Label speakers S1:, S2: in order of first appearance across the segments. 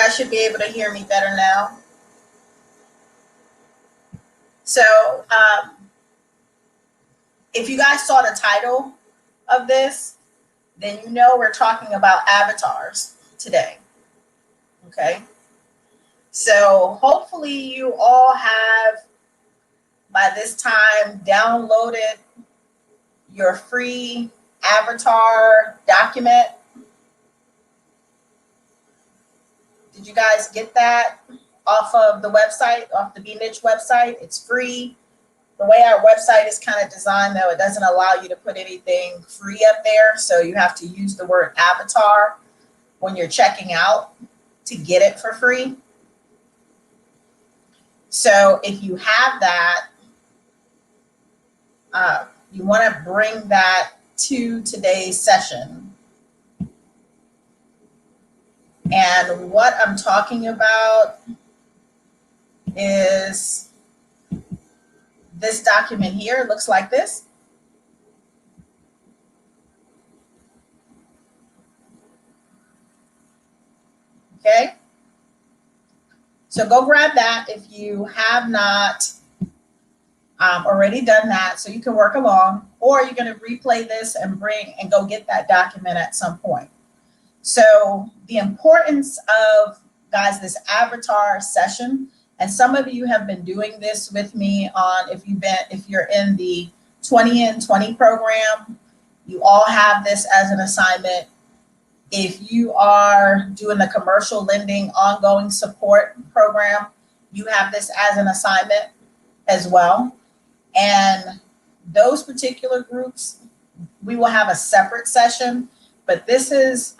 S1: guys should be able to hear me better now. So if you guys saw the title of this, then you know we're talking about avatars today. Okay. So hopefully you all have, by this time, downloaded your free avatar document. Did you guys get that off of the website, off the B-Niche website? It's free. The way our website is kind of designed, though, it doesn't allow you to put anything free up there. So you have to use the word avatar when you're checking out to get it for free. So if you have that, you want to bring that to today's session. And what I'm talking about is this document here. It looks like this. Okay. So go grab that if you have not already done that, so you can work along, or you're going to replay this and go get that document at some point. So the importance of, guys, this avatar session, and some of you have been doing this with me on, if you're in the 20 in 20 program, you all have this as an assignment. If you are doing the commercial lending ongoing support program, you have this as an assignment as well. And those particular groups, we will have a separate session, but this is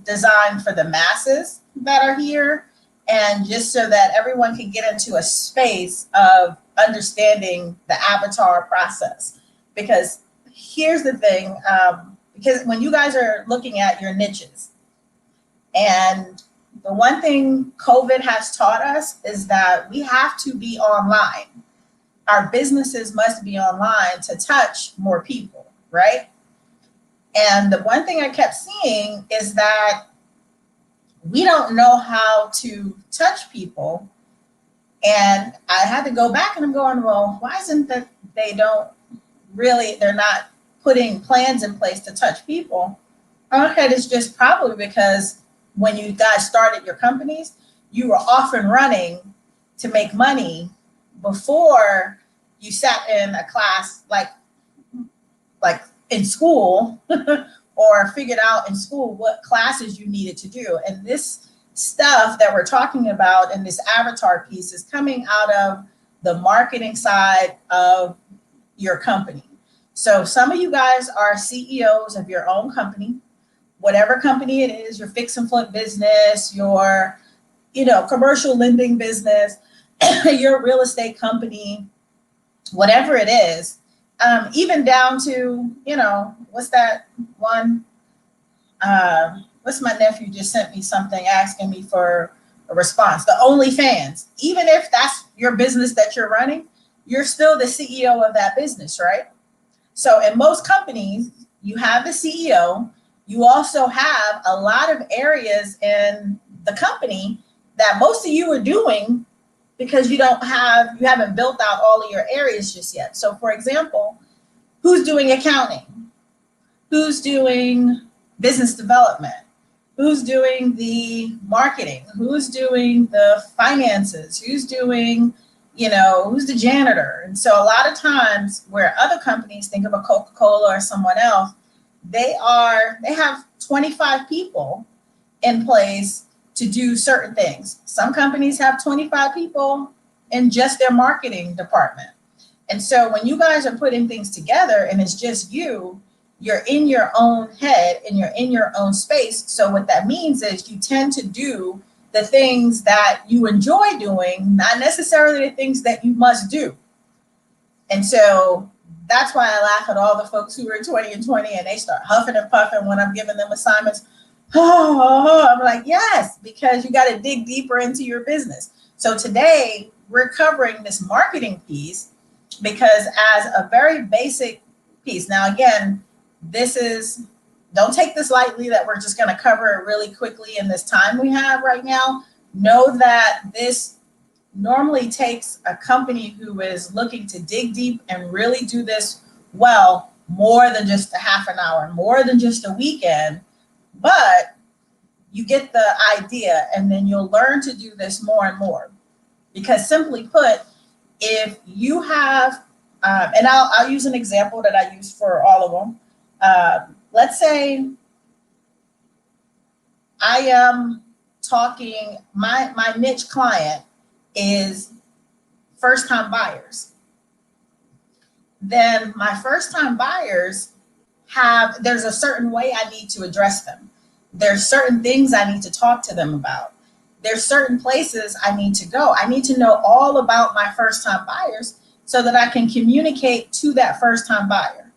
S1: designed for the masses that are here, and just so that everyone can get into a space of understanding the avatar process. Because here's the thing, because when you guys are looking at your niches, and the one thing COVID has taught us is that we have to be online. Our businesses must be online to touch more people, right? And the one thing I kept seeing is that we don't know how to touch people. And I had to go back and I'm going, well, why isn't that they're not putting plans in place to touch people? Okay, it's just probably because when you guys started your companies, you were off and running to make money before you sat in a class like in school or figured out in school what classes you needed to do. And this stuff that we're talking about in this avatar piece is coming out of the marketing side of your company. So some of you guys are CEOs of your own company, whatever company it is, your fix and flip business, your commercial lending business, your real estate company, whatever it is, even down to, what's that one? What's my nephew just sent me something asking me for a response, the OnlyFans. Even if that's your business that you're running, you're still the CEO of that business, right? So in most companies, you have the CEO. You also have a lot of areas in the company that most of you are doing because you haven't built out all of your areas just yet. So for example, who's doing accounting? Who's doing business development? Who's doing the marketing? Who's doing the finances? Who's doing, who's the janitor? And so a lot of times where other companies, think of a Coca-Cola or someone else, they have 25 people in place to do certain things. Some companies have 25 people in just their marketing department. And so when you guys are putting things together and it's just you're in your own head and you're in your own space. So what that means is you tend to do the things that you enjoy doing, not necessarily the things that you must do. And so that's why I laugh at all the folks who are 20 and 20 and they start huffing and puffing when I'm giving them assignments. I'm like, yes, because you got to dig deeper into your business. So today we're covering this marketing piece because as a very basic piece. Now, again, don't take this lightly that we're just going to cover it really quickly in this time we have right now. know that this normally takes a company who is looking to dig deep and really do this well, more than just a half an hour, more than just a weekend. But you get the idea, and then you'll learn to do this more and more. Because simply put, if you have, and I'll use an example that I use for all of them. Let's say I am talking, my niche client is first time buyers. Then my first time buyers there's a certain way I need to address them. There's certain things I need to talk to them about. There's certain places I need to go. I need to know all about my first time buyers so that I can communicate to that first time buyer.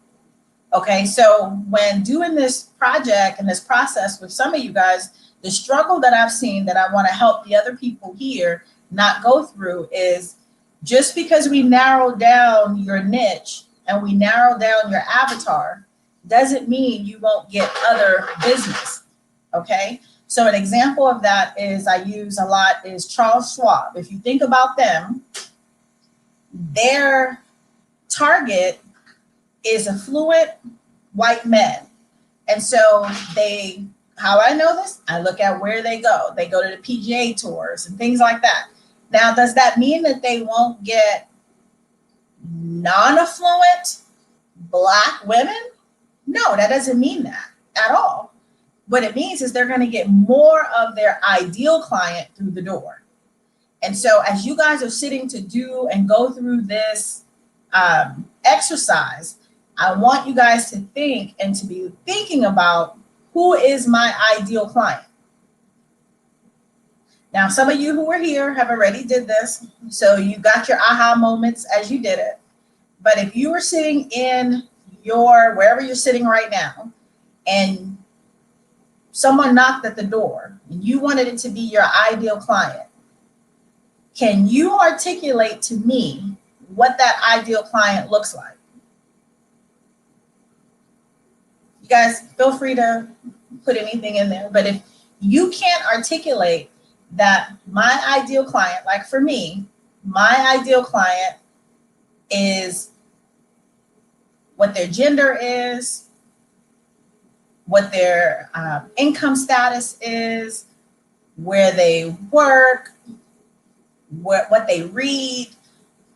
S1: Okay, so when doing this project and this process with some of you guys, the struggle that I've seen that I want to help the other people here not go through is just because we narrow down your niche and we narrow down your avatar doesn't mean you won't get other business. Okay, so an example of that is I use a lot is Charles Schwab. If you think about them, their target is affluent white men. And so how I know this? I look at where they go. They go to the PGA tours and things like that. Now, does that mean that they won't get non-affluent Black women? No, that doesn't mean that at all. What it means is they're going to get more of their ideal client through the door. And so as you guys are sitting to do and go through this exercise, I want you guys to think and to be thinking about who is my ideal client. Now, some of you who are here have already did this, so you got your aha moments as you did it. But if you were sitting in wherever you're sitting right now, and someone knocked at the door and you wanted it to be your ideal client, can you articulate to me what that ideal client looks like? You guys feel free to put anything in there, but if you can't articulate that my ideal client, like for me, my ideal client is what their gender is, what their income status is, where they work, what they read.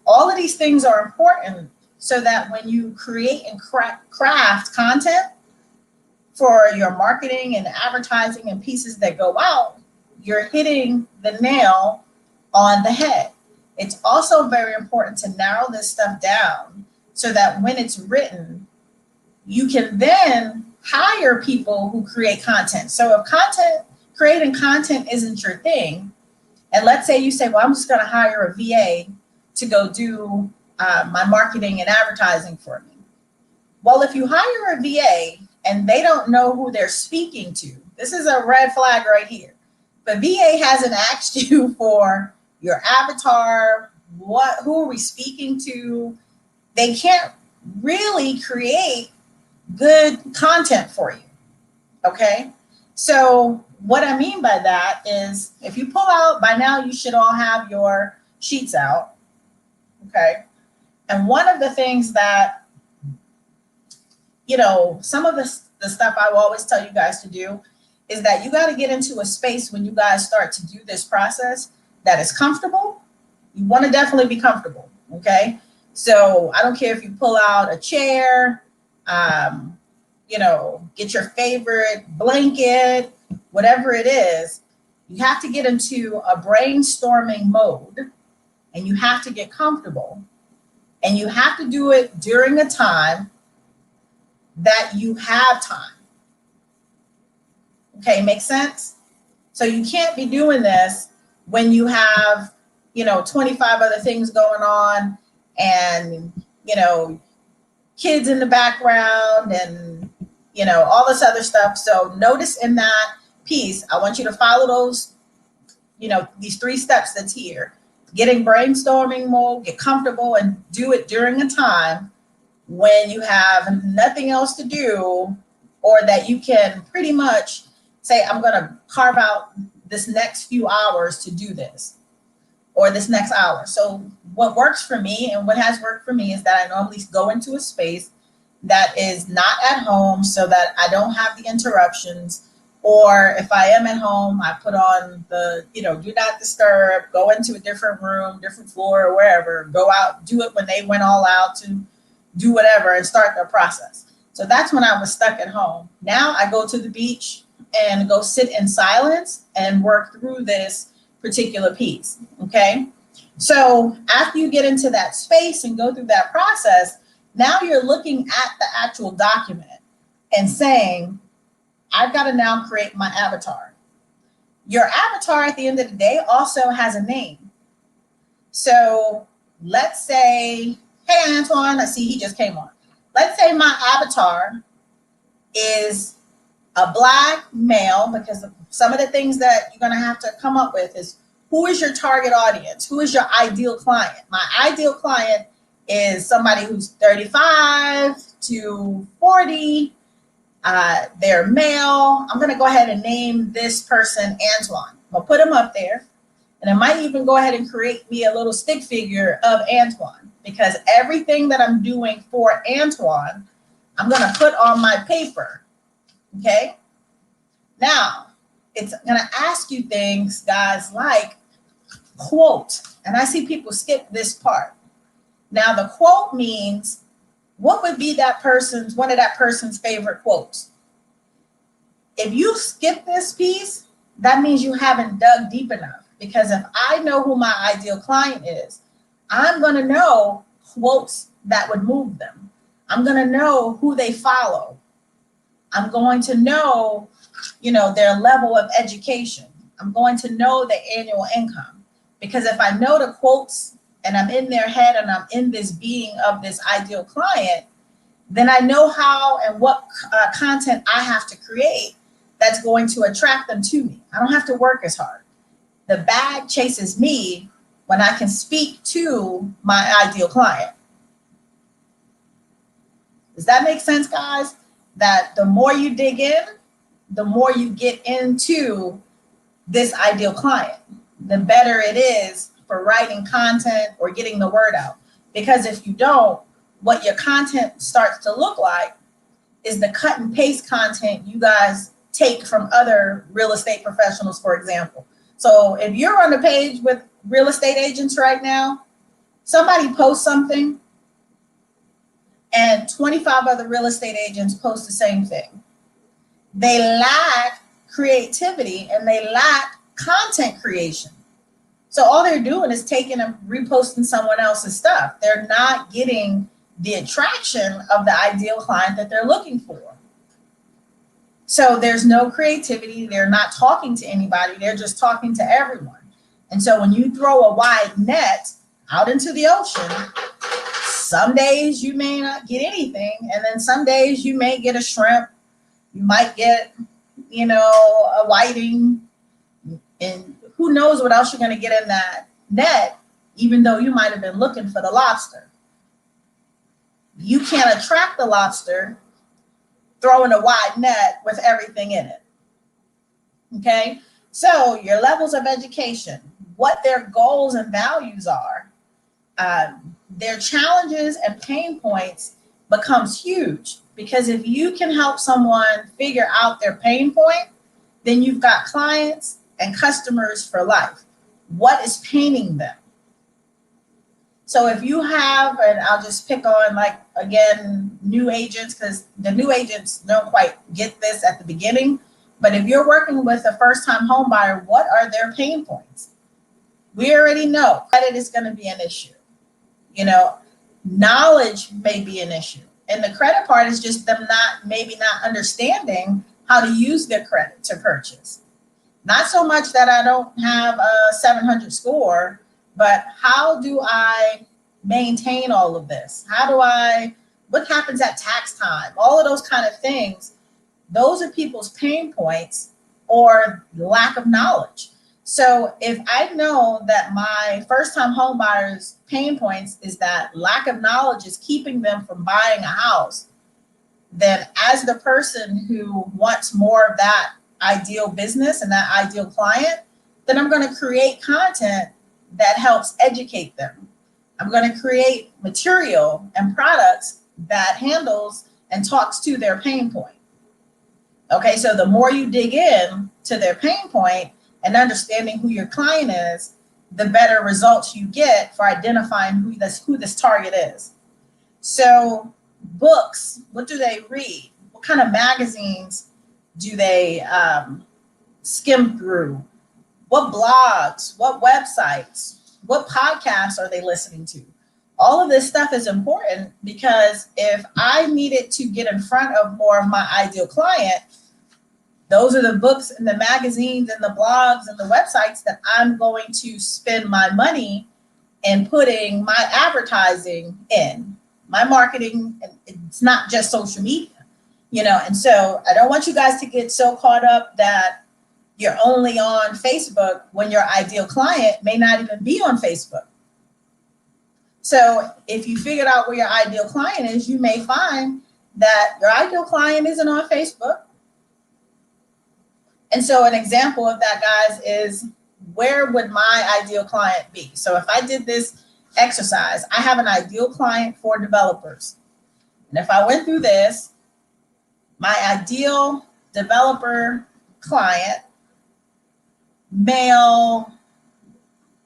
S1: All of these things are important so that when you create and craft content for your marketing and advertising and pieces that go out, you're hitting the nail on the head. It's also very important to narrow this stuff down so that when it's written, you can then hire people who create content. So if creating content isn't your thing, and let's say you say, well, I'm just going to hire a VA to go do my marketing and advertising for me. Well, if you hire a VA and they don't know who they're speaking to, this is a red flag right here. But VA hasn't asked you for your avatar, who are we speaking to? They can't really create good content for you. Okay? So what I mean by that is if you pull out, by now you should all have your sheets out. Okay? And one of the things that, some of the stuff I will always tell you guys to do is that you got to get into a space when you guys start to do this process that is comfortable. You want to definitely be comfortable. Okay? So I don't care if you pull out a chair, get your favorite blanket, whatever it is, you have to get into a brainstorming mode and you have to get comfortable. And you have to do it during a time that you have time. Okay, makes sense? So you can't be doing this when you have, 25 other things going on and, kids in the background and, all this other stuff. So notice in that piece, I want you to follow those, these 3 steps that's here. Getting brainstorming mode, get comfortable, and do it during a time when you have nothing else to do, or that you can pretty much say, I'm going to carve out this next few hours to do this, or this next hour. So what works for me and what has worked for me is that I normally go into a space that is not at home so that I don't have the interruptions. Or if I am at home, I put on the, do not disturb, go into a different room, different floor, or wherever, go out, do it when they went all out to do whatever and start their process. So that's when I was stuck at home. Now I go to the beach and go sit in silence and work through this particular piece. Okay. So after you get into that space and go through that process, now you're looking at the actual document and saying, I've got to now create my avatar. Your avatar at the end of the day also has a name. So let's say, hey, Antoine, I see he just came on. Let's say my avatar is a Black male, because some of the things that you're going to have to come up with is, who is your target audience? Who is your ideal client? My ideal client is somebody who's 35 to 40. They're male. I'm going to go ahead and name this person Antoine. I'll put him up there. And I might even go ahead and create me a little stick figure of Antoine, because everything that I'm doing for Antoine, I'm going to put on my paper. Okay. Now, it's going to ask you things, guys, like quote. And I see people skip this part. Now, the quote means, what would be one of that person's favorite quotes? If you skip this piece, that means you haven't dug deep enough. Because if I know who my ideal client is, I'm going to know quotes that would move them. I'm going to know who they follow. I'm going to know, their level of education. I'm going to know the annual income. Because if I know the quotes and I'm in their head and I'm in this being of this ideal client, then I know how and what content I have to create that's going to attract them to me. I don't have to work as hard. The bag chases me when I can speak to my ideal client. Does that make sense, guys? That the more you dig in, the more you get into this ideal client, the better it is for writing content or getting the word out. Because if you don't, what your content starts to look like is the cut and paste content you guys take from other real estate professionals, for example. So if you're on the page with real estate agents right now, somebody posts something and 25 other real estate agents post the same thing. They lack creativity and they lack content creation. So all they're doing is taking and reposting someone else's stuff. They're not getting the attraction of the ideal client that they're looking for. So there's no creativity. They're not talking to anybody. They're just talking to everyone. And so when you throw a wide net out into the ocean, some days you may not get anything. And then some days you may get a shrimp. You might get, a whiting. And who knows what else you're going to get in that net, even though you might have been looking for the lobster. You can't attract the lobster throwing a wide net with everything in it. Okay? So your levels of education, what their goals and values are, their challenges and pain points becomes huge. Because if you can help someone figure out their pain point, then you've got clients and customers for life. What is paining them? So if you have, and I'll just pick on new agents, because the new agents don't quite get this at the beginning. But if you're working with a first-time home buyer, what are their pain points? We already know credit is going to be an issue. Knowledge may be an issue. And the credit part is just them maybe not understanding how to use their credit to purchase. Not so much that I don't have a 700 score, but how do I maintain all of this? What happens at tax time? All of those kind of things, those are people's pain points or lack of knowledge. So if I know that my first-time home buyers' pain points is that lack of knowledge is keeping them from buying a house, then as the person who wants more of that ideal business and that ideal client, then I'm going to create content that helps educate them. I'm going to create material and products that handles and talks to their pain point. Okay, so the more you dig in to their pain point and understanding who your client is, the better results you get for identifying who this target is. So books, what do they read? What kind of magazines do they skim through? What blogs, what websites, what podcasts are they listening to? All of this stuff is important because if I needed to get in front of more of my ideal client, those are the books and the magazines and the blogs and the websites that I'm going to spend my money in putting my advertising in, my marketing. And it's not just social media, and so I don't want you guys to get so caught up that you're only on Facebook when your ideal client may not even be on Facebook. So if you figured out where your ideal client is, you may find that your ideal client isn't on Facebook. And so an example of that, guys, is where would my ideal client be? So if I did this exercise, I have an ideal client for developers. And if I went through this, my ideal developer client, male,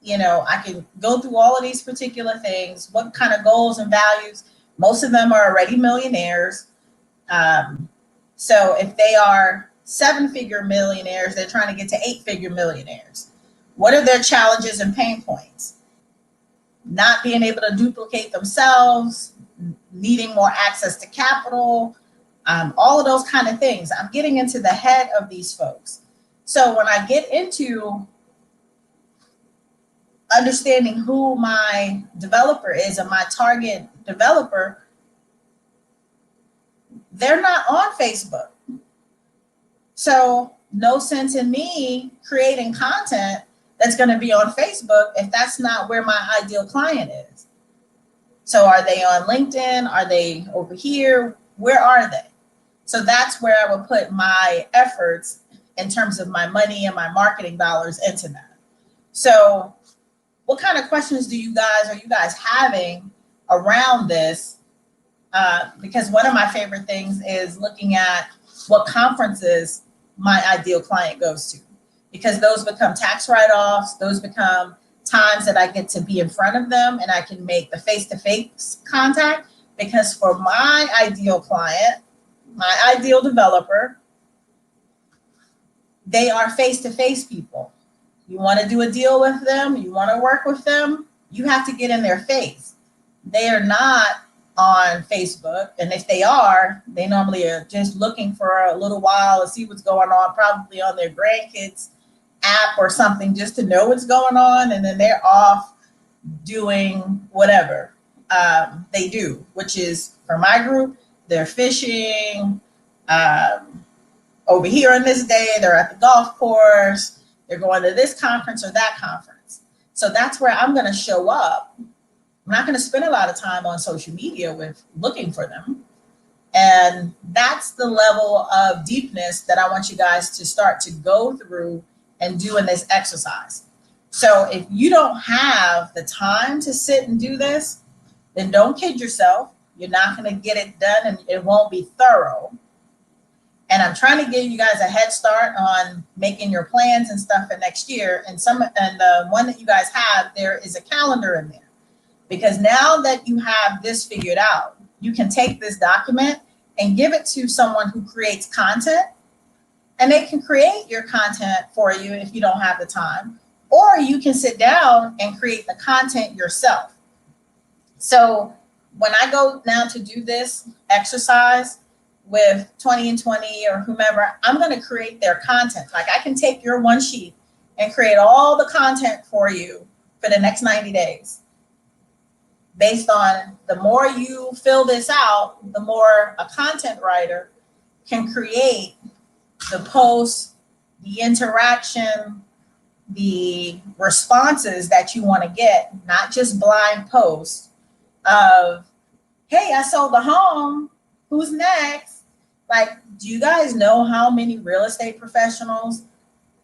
S1: I can go through all of these particular things, what kind of goals and values. Most of them are already millionaires. So if they are 7-figure millionaires, they're trying to get to 8-figure millionaires. What are their challenges and pain points? Not being able to duplicate themselves, needing more access to capital, all of those kind of things. I'm getting into the head of these folks. So when I get into understanding who my developer is and my target developer, they're not on Facebook. So no sense in me creating content that's going to be on Facebook if that's not where my ideal client is. So are they on LinkedIn? Are they over here? Where are they? So that's where I would put my efforts in terms of my money and my marketing dollars into that. So what kind of questions are you guys having around this? Because one of my favorite things is looking at what conferences my ideal client goes to, because those become tax write-offs. Those become times that I get to be in front of them and I can make the face-to-face contact. Because for my ideal client, my ideal developer, they are face-to-face people. You want to do a deal with them, you want to work with them, you have to get in their face. They are not on Facebook. And if they are, they normally are just looking for a little while to see what's going on, probably on their grandkids' app or something, just to know what's going on. And then they're off doing whatever they do, which is, for my group, they're fishing. Over here on this day, they're at the golf course. They're going to this conference or that conference. So that's where I'm going to show up. I'm not going to spend a lot of time on social media with looking for them. And that's the level of deepness that I want you guys to start to go through and do in this exercise. So if you don't have the time to sit and do this, then don't kid yourself. You're not going to get it done and it won't be thorough. And I'm trying to give you guys a head start on making your plans and stuff for next year. And the one that you guys have, there is a calendar in there. Because now that you have this figured out, you can take this document and give it to someone who creates content, and they can create your content for you if you don't have the time, or you can sit down and create the content yourself. So when I go now to do this exercise with 20 and 20 or whomever, I'm going to create their content. Like, I can take your one sheet and create all the content for you for the next 90 days. Based on the more you fill this out, the more a content writer can create the posts, the interaction, the responses that you want to get, not just blind posts of, hey, I sold the home, who's next? Like, do you guys know how many real estate professionals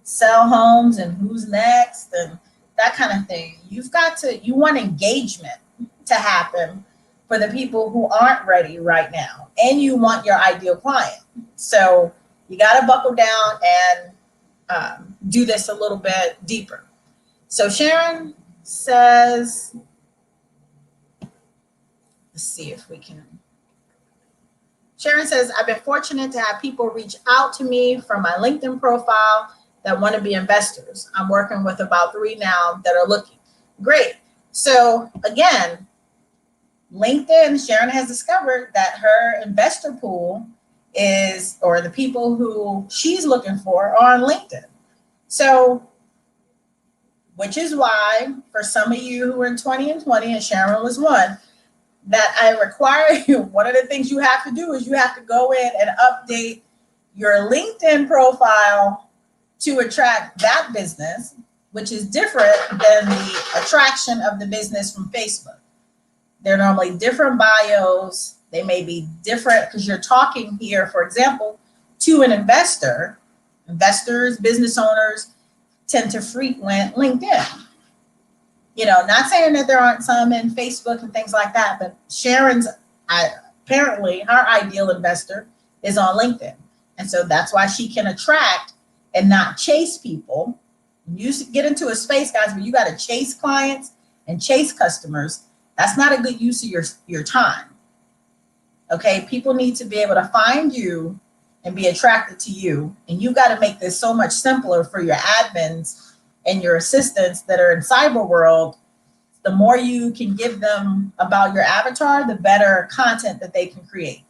S1: sell homes and who's next and that kind of thing? You want engagement to happen for the people who aren't ready right now, and you want your ideal client. So you got to buckle down and do this a little bit deeper. So Sharon says, let's see if we can. Sharon says, I've been fortunate to have people reach out to me from my LinkedIn profile that want to be investors. I'm working with about 3 now that are looking. Great. So again, LinkedIn, Sharon has discovered that her investor pool is, or the people who she's looking for are on LinkedIn. So, which is why for some of you who are in 20 and 20, and Sharon was one, that I require you, one of the things you have to do is you have to go in and update your LinkedIn profile to attract that business, which is different than the attraction of the business from Facebook. They're normally different bios. They may be different because you're talking here, for example, to an investor. Investors, business owners tend to frequent LinkedIn. Not saying that there aren't some in Facebook and things like that, but Sharon's, apparently her ideal investor is on LinkedIn. And so that's why she can attract and not chase people. You get into a space, guys, where you got to chase clients and chase customers. That's not a good use of your time. Okay, people need to be able to find you and be attracted to you. And you got to make this so much simpler for your admins and your assistants that are in cyber world. The more you can give them about your avatar, the better content that they can create.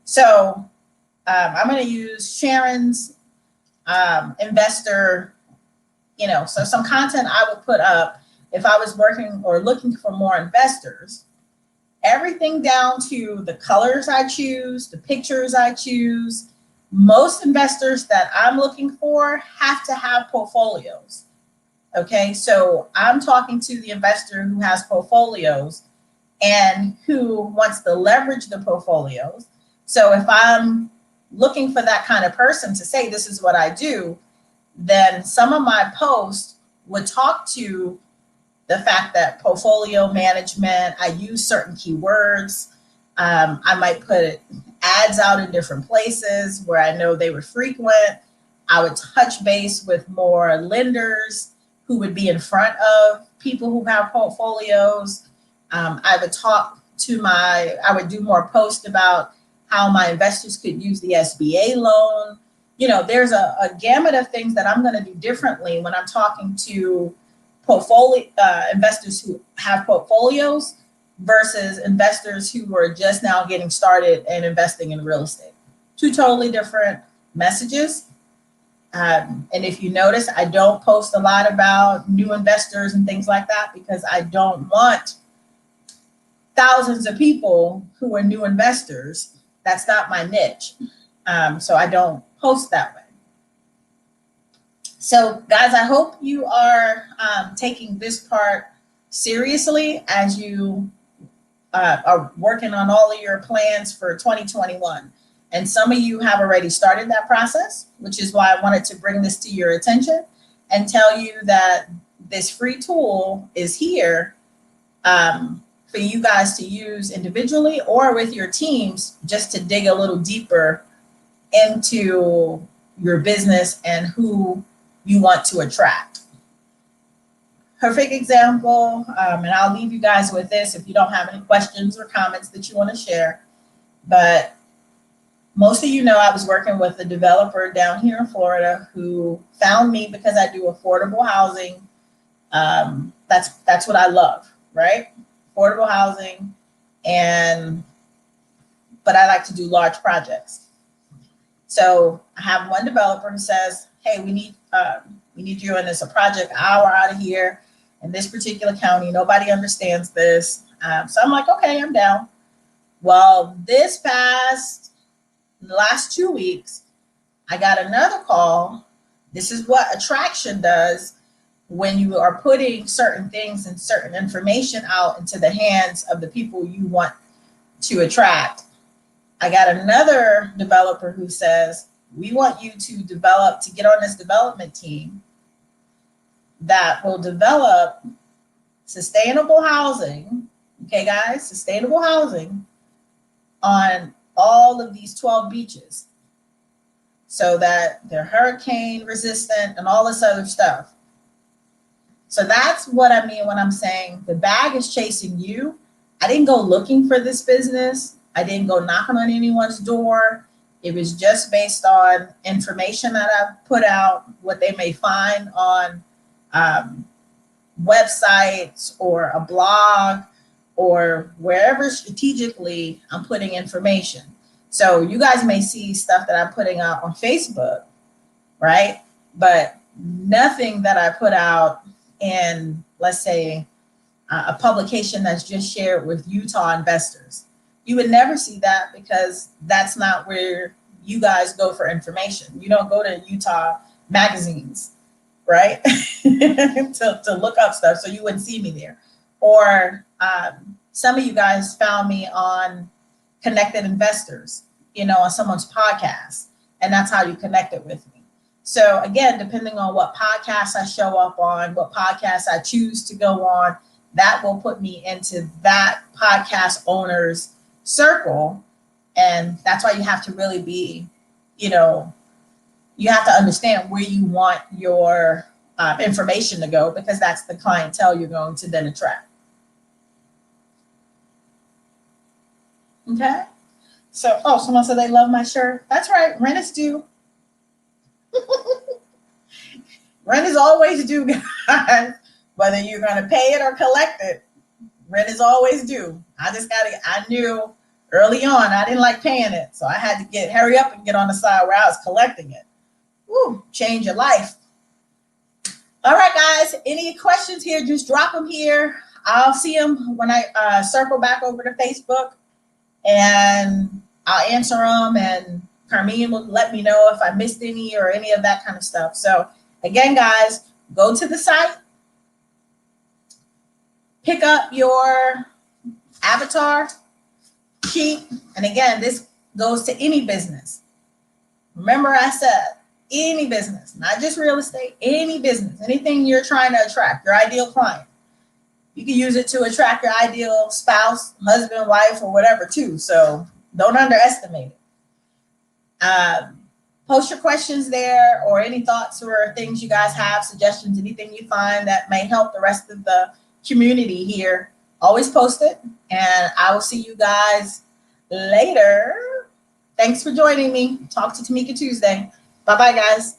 S1: So I'm going to use Sharon's investor, so some content I would put up if I was working or looking for more investors. Everything down to the colors I choose, the pictures I choose. Most investors that I'm looking for have to have portfolios. Okay, so I'm talking to the investor who has portfolios and who wants to leverage the portfolios. So if I'm looking for that kind of person to say, this is what I do, then some of my posts would talk to the fact that portfolio management, I use certain keywords. I might put ads out in different places where I know they would frequent. I would touch base with more lenders who would be in front of people who have portfolios. I would do more posts about how my investors could use the SBA loan. There's a gamut of things that I'm going to do differently when I'm talking to portfolio investors who have portfolios versus investors who are just now getting started and investing in real estate. 2 totally different messages. And if you notice, I don't post a lot about new investors and things like that because I don't want thousands of people who are new investors. That's not my niche. So I don't post that way. So guys, I hope you are taking this part seriously as you are working on all of your plans for 2021. And some of you have already started that process, which is why I wanted to bring this to your attention and tell you that this free tool is here for you guys to use individually or with your teams just to dig a little deeper into your business and who you want to attract. Perfect example, and I'll leave you guys with this if you don't have any questions or comments that you want to share. But most of you know I was working with a developer down here in Florida who found me because I do affordable housing. That's what I love, right? Affordable housing, but I like to do large projects. So I have one developer who says, hey, we need you in this, a project hour out of here in this particular county. Nobody understands this. So I'm like, okay, I'm down. Well, last 2 weeks, I got another call. This is what attraction does when you are putting certain things and certain information out into the hands of the people you want to attract. I got another developer who says, we want you to get on this development team that will develop sustainable housing. Okay, guys, sustainable housing on all of these 12 beaches so that they're hurricane resistant and all this other stuff. So that's what I mean when I'm saying the bag is chasing you. I didn't go looking for this business. I didn't go knocking on anyone's door. It was just based on information that I've put out, what they may find on websites or a blog or wherever strategically I'm putting information. So you guys may see stuff that I'm putting out on Facebook, right? But nothing that I put out in, let's say, a publication that's just shared with Utah investors. You would never see that because that's not where you guys go for information. You don't go to Utah magazines, right? to look up stuff, so you wouldn't see me there. Or some of you guys found me on Connected Investors, on someone's podcast, and that's how you connected with me. So again, depending on what podcast I show up on, what podcast I choose to go on, that will put me into that podcast owner's circle. And that's why you have to really be, you have to understand where you want your information to go, because that's the clientele you're going to then attract. Okay. So, someone said they love my shirt. That's right. Rent is due. Rent is always due, guys. Whether you're going to pay it or collect it, rent is always due. I knew early on I didn't like paying it. So I had to hurry up and get on the side where I was collecting it. Woo, change your life. All right, guys. Any questions here? Just drop them here. I'll see them when I circle back over to Facebook, and I'll answer them. And Carmine will let me know if I missed any or any of that kind of stuff. So again, guys, go to the site, pick up your avatar sheet. And again, this goes to any business. Remember I said, any business, not just real estate, any business, anything you're trying to attract, your ideal client. You can use it to attract your ideal spouse, husband, wife, or whatever too. So don't underestimate it. Post your questions there, or any thoughts or things you guys have, suggestions, anything you find that may help the rest of the community here. Always post it, and I will see you guys later. Thanks for joining me. Talk to Tameka Tuesday. Bye-bye, guys.